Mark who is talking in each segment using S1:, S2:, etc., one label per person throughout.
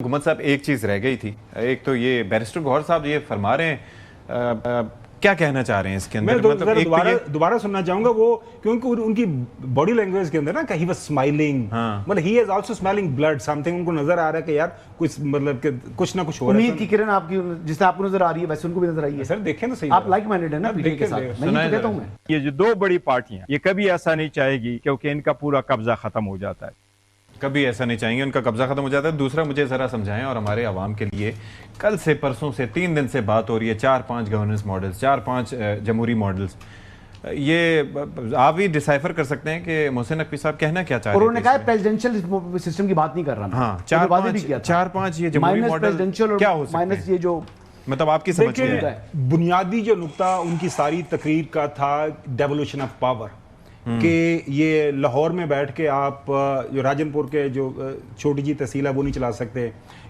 S1: हुकूमत साहब एक चीज़ रह गई थी, एक तो ये बैरिस्टर गौहर साहब ये फरमा रहे हैं, क्या कहना चाह रहे हैं इसके अंदर?
S2: मैं दोबारा सुनना चाहूंगा वो, क्योंकि उनकी बॉडी लैंग्वेज के अंदर ना ही वाज स्माइलिंग, मतलब he is also smelling blood something, उनको नजर आ रहा है कि यार कुछ मतलब कि कुछ ना कुछ हो रहा है।
S3: उम्मीद की किरण आपकी जिससे आपको नजर आ रही है वैसे उनको भी नजर आई है।
S2: सर देखें ना, सही
S3: आप लाइक माइंडेड है ना पीटीआई के साथ, मैं ये तो कहता हूं। मैं
S4: ये जो दो बड़ी पार्टियां ये कभी ऐसा नहीं चाहेगी क्योंकि इनका पूरा कब्जा खत्म हो जाता है,
S1: कभी ऐसा नहीं चाहेंगे उनका कब्जा खत्म हो जाता है। दूसरा मुझे ज़रा समझाएं और हमारे आवाम के लिए, कल से परसों से 3 दिन से बात हो रही है 4-5 गवर्नेंस मॉडल्स, 4-5 जमहूरी मॉडल्स, ये आप भी डिसाइफर कर सकते हैं कि मोहसिन नकवी साहब कहना क्या चाह रहे हैं?
S3: उन्होंने कहा प्रेसिडेंशियल सिस्टम की बात नहीं कर रहा मैं।
S1: हाँ, 4-5 ये जमहूरी मॉडल क्या हो सकते हैं?
S3: माइनस ये जो
S1: मतलब आपकी समझ में है
S2: बुनियादी जो नुक्ता उनकी सारी तकरीर का था डेवोल्यूशन ऑफ पावर, कि ये लाहौर में बैठ के आप जो राजनपुर के जो छोटी जी तहसील है वो नहीं चला सकते,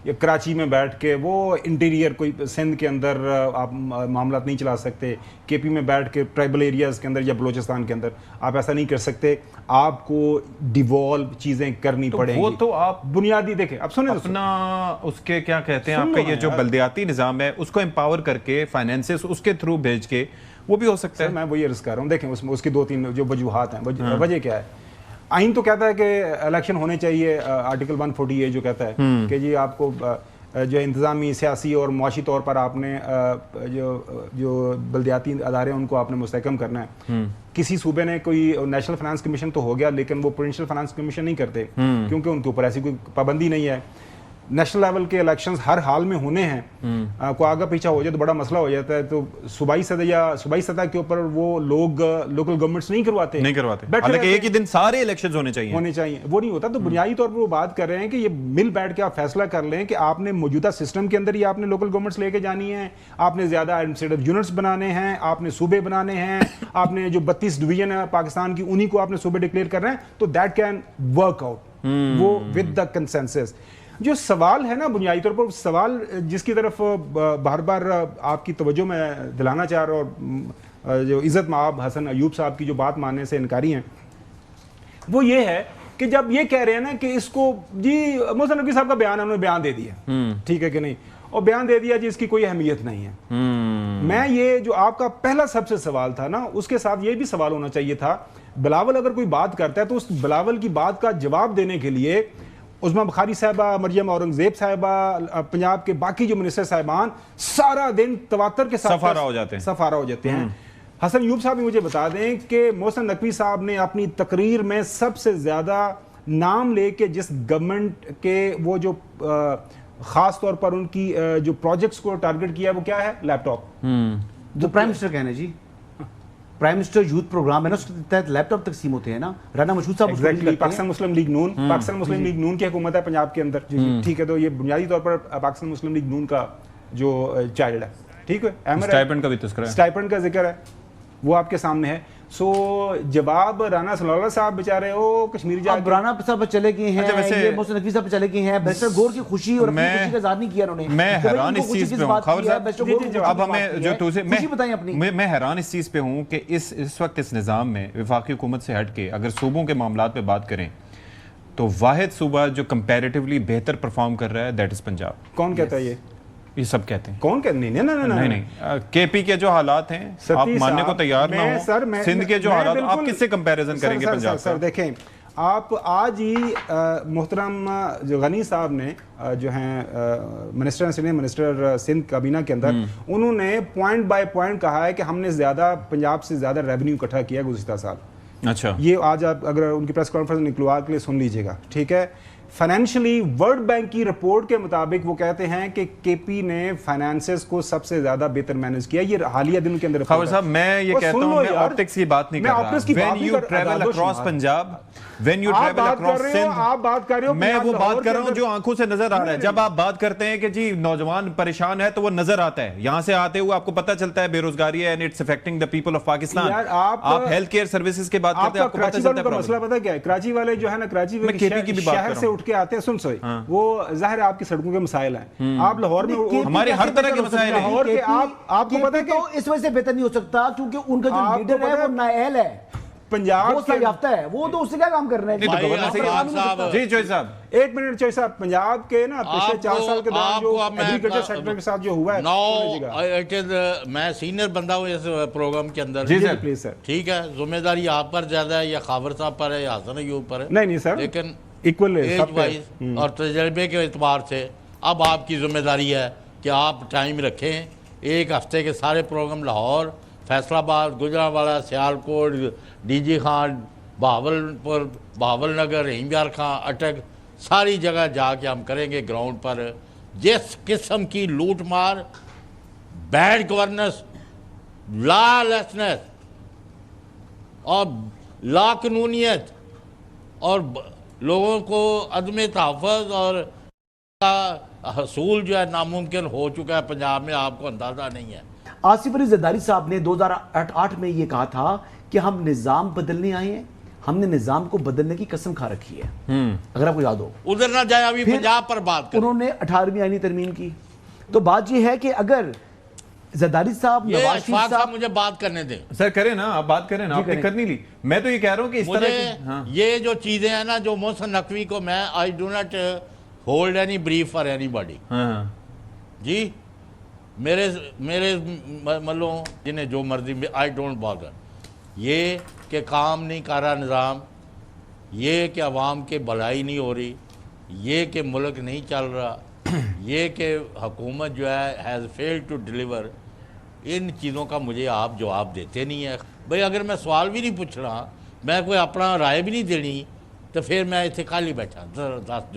S2: या कराची में बैठ के वो इंटीरियर कोई सिंध के अंदर आप मामला नहीं चला सकते, केपी में बैठ के ट्राइबल एरियाज़ के अंदर या बलोचिस्तान के अंदर आप ऐसा नहीं कर सकते, आपको डिवॉल्व चीज़ें करनी पड़ेंगी।
S1: वो तो आप
S2: बुनियादी देखें, अब सुने
S1: अपना उसके क्या कहते हैं आपका ये जो बल्दियाती निज़ाम है उसको एम्पावर करके फाइनेंसेस उसके थ्रू भेज के वो भी हो सकता है।
S2: मैं वही अर्ज कर रहा हूँ, देखें उसमें उसकी 2-3 जो वजूहात हैं। वजह क्या है? आइन तो कहता है कि इलेक्शन होने चाहिए, आर्टिकल 148 जो कहता है कि जी आपको जो इंतज़ामी, सियासी और मुआशी तौर पर आपने जो बल्दियाती अदारे हैं उनको आपने मुस्तहकम करना है। किसी सूबे ने कोई नेशनल फाइनेंस कमीशन तो हो गया, लेकिन वो प्रोविंशियल फाइनेंस कमीशन नहीं करते क्योंकि उनके ऊपर ऐसी कोई पाबंदी नहीं है। नेशनल लेवल के इलेक्शंस हर हाल में होने हैं, कोई आगे पीछा हो जाए तो बड़ा मसला हो जाता है, तो सूबाई सतह के ऊपर वो लोग लोकल गवर्नमेंट्स नहीं करवाते।
S1: हालांकि एक ही दिन सारे इलेक्शंस होने चाहिए,
S2: वो नहीं होता। तो बुनियादी तौर पर वो बात कर रहे हैं कि ये मिल बैठ के आप फैसला कर लें कि आपने मौजूदा सिस्टम के अंदर ही आपने लोकल गवर्नमेंट्स लेके जानी है, आपने ज्यादा एडमिनिस्ट्रेटिव यूनिट्स बनाने हैं, आपने सूबे बनाने हैं, आपने जो 32 डिवीजन है पाकिस्तान की उन्हीं को आपने सूबे डिक्लेयर कर रहे हैं, तो दैट कैन वर्क आउट वो विद द कंसेंसस। जो सवाल है ना बुनियादी तौर पर, सवाल जिसकी तरफ बार बार आपकी तवज्जो में दिलाना चाह रहा हूँ, और जो इज़्ज़त माब हसन अयूब साहब की जो बात मानने से इनकारी हैं, वो ये है कि जब ये कह रहे हैं ना कि इसको जी मोहसिन नकवी साहब का बयान है, उन्होंने बयान दे दिया, ठीक है कि नहीं, और बयान दे दिया जी इसकी कोई अहमियत नहीं है। मैं ये जो आपका पहला सबसे सवाल था ना, उसके साथ ये भी सवाल होना चाहिए था, बिलावल अगर कोई बात करता है तो उस बिलावल की बात का जवाब देने के लिए उस्मा बुखारी साहिबा, मरियम औरंगजेब साहिबा, पंजाब के बाकी जो मिनिस्टर साहिबान सारा दिन तवातर के साथ
S1: सफारा हो जाते हैं।
S2: हसन अयूब साहब भी मुझे बता दें कि मोहसिन नकवी साहब ने अपनी तकरीर में सबसे ज्यादा नाम लेके जिस गवर्नमेंट के वो जो खास तौर पर उनकी जो प्रोजेक्ट्स को टारगेट किया वो क्या है? लैपटॉप।
S3: जो प्राइम मिनिस्टर कहने जी प्राइम मिनिस्टर यूथ प्रोग्राम है ना, उसके तहत लैपटॉप तकसीम होते हैं ना। राना मशहूद साहब
S2: पाकिस्तान मुस्लिम लीग नून की हुकूमत है पंजाब के अंदर, ठीक है, तो ये बुनियादी तौर पर पाकिस्तान मुस्लिम लीग नून का जो चाइल्ड है, ठीक है,
S1: स्टाइपेंड का भी तस्करा है,
S2: स्टाइपेंड का जिक्र है, वो आपके सामने है। सो जवाब राना सलाउल्लाह साहब बेचारे हो कश्मीर जाके
S3: राना साहब चले गए हैं, ये मोहसिन नकवी साहब चले गए हैं, बैरिस्टर गौर की खुशी और अपनी खुशी का इज़हार नहीं किया उन्होंने।
S1: मैं हैरान इस चीज पे हूं, अब हमें जो तुझे
S3: बताएं अपनी,
S1: मैं हैरान इस चीज पे हूं कि इस वक्त इस निज़ाम में वफाकी हुकूमत से हट के अगर सूबों के मामलात पे बात करें तो वाहिद सूबा जो कंपैरेटिवली बेहतर परफॉर्म कर रहा है दैट इज पंजाब।
S2: कौन कहता है ये
S1: सब कहते हैं।
S2: कौन कहते? नहीं,
S1: केपी के जो हालात हैं आप मानने को तैयार ना हो, सिंध के जो हालात, आप किससे कंपैरिजन करेंगे पंजाब से?
S2: सर देखें, आप आज ही मोहतरम जो गनी साहब ने जो हैं मिनिस्टर सीनियर मिनिस्टर सिंध काबीना के अंदर, उन्होंने पॉइंट बाय पॉइंट कहा है कि हमने ज्यादा पंजाब से ज्यादा रेवेन्यू इकट्ठा किया गुज़िश्ता साल।
S1: अच्छा,
S2: ये आज आप अगर उनकी प्रेस कॉन्फ्रेंस निकलवा के लिए सुन लीजिएगा, ठीक है। फाइनेंशियली वर्ल्ड बैंक की रिपोर्ट के मुताबिक वो कहते हैं कि केपी ने फाइनेंसेस को सबसे ज्यादा बेहतर मैनेज किया। ये हालिया दिनों के अंदर
S1: खबर साहब, मैं ये कहता हूं, मैं ऑप्टिक्स की बात नहीं कर रहा। When you travel across Punjab, when you travel across Sindh,
S2: आप बात कर रहे हो,
S1: मैं वो बात कर रहा हूं जो आंखों से नजर आ रहा है। जब आप बात करते हैं कि जी नौजवान परेशान है तो वो नजर आता है, यहां से आते हुए आपको पता चलता है बेरोजगारी है and it's affecting the people of Pakistan. आप हेल्थ केयर सर्विसेज की बात करते हैं, आपको पता चलता है
S2: मसला पता क्या है? कराची वाले जो है ना, कराची शहर से उठ के आते हैं, सुन वो जाहिर है आपकी सड़कों के मसाइल हैं, आप लाहौर में
S1: हमारे हर तरह के मसाइल हैं,
S2: आपको पता है कि
S3: इस वजह से बेहतर नहीं हो सकता क्योंकि उनका जो लीडर है वो नाअहल है।
S2: पंजाब
S3: वो
S2: के
S3: याफ्ता है, वो तो उससे क्या काम कर रहे हैं?
S1: नहीं तो
S5: भाई
S1: गवर्नर
S5: अफगान साहब,
S1: जी चौधरी साहब
S2: एक मिनट चौधरी साहब, पंजाब के ना पिछले 4 साल के दौरान जो एग्रीकल्चर सेक्टर के साथ जो हुआ है, सुन लीजिएगा।
S5: मैं सीनियर बंदा हूँ इस प्रोग्राम के अंदर।
S1: जी सर।
S2: Please sir.
S5: ठीक है, जिम्मेदारी आप पर ज्यादा है या खावर साहब पर है या हसन अयूब पर है?
S2: नहीं सर,
S5: लेकिन
S2: इक्वल है
S5: एज
S2: सब पे।
S5: वाइज और तजर्बे के एतबार से अब आपकी जिम्मेदारी है कि आप टाइम रखें। एक हफ्ते के सारे प्रोग्राम लाहौर, फैसलाबाद, गुजरांवाला, सियालकोट, डीजी खान, बहावलपुर, बहावलनगर, रहीमयार खां, अटक, सारी जगह जाके हम करेंगे ग्राउंड पर। जिस किस्म की लूट मार, बैड गवर्नेंस, लॉलेसनेस और लाकानूनियत और लोगों को अदम तहफ़्फ़ुज़ और का हसूल जो है नामुमकिन हो चुका है पंजाब में, आपको अंदाज़ा नहीं है।
S3: आसिफ अली जरदारी साहब ने 2008 में ये कहा था कि हम निज़ाम बदलने आए हैं, हमने निज़ाम को बदलने की कसम खा रखी है, अगर आपको याद हो।
S5: उधर ना जाए, अभी
S3: फिर
S5: पंजाब पर बात करें।
S3: उन्होंने 18वीं आईनी तरमीम की। तो बात ये है कि अगर जरदारी साहब,
S5: ये
S3: नवाज
S5: अशफाक
S3: शरीफ
S5: साहब
S3: साहब,
S5: मुझे बात करने दें।
S1: सर करें ना, आप बात करें ना, आपने
S3: करें।
S1: कर नहीं ली। मैं तो ये कह रहा हूँ कि इस तरह
S5: मुझे
S1: की हाँ।
S5: ये जो चीज़ें हैं ना, जो मोहसिन नकवी को मैं I do not hold any brief for anybody.
S1: हाँ
S5: जी, मेरे मतलब जिन्हें जो मर्जी, आई डोंट बॉदर। ये कि काम नहीं कर रहा निज़ाम, ये कि अवाम के भलाई नहीं हो रही, ये कि मुल्क नहीं चल रहा, ये कि हुकूमत जो है हैज़ फेल्ड टू डिलीवर, इन चीज़ों का मुझे आप जवाब देते नहीं है। भाई अगर मैं सवाल भी नहीं पूछ रहा, मैं कोई अपना राय भी नहीं देनी, तो फिर मैं इत्थे खाली बैठा 10 जो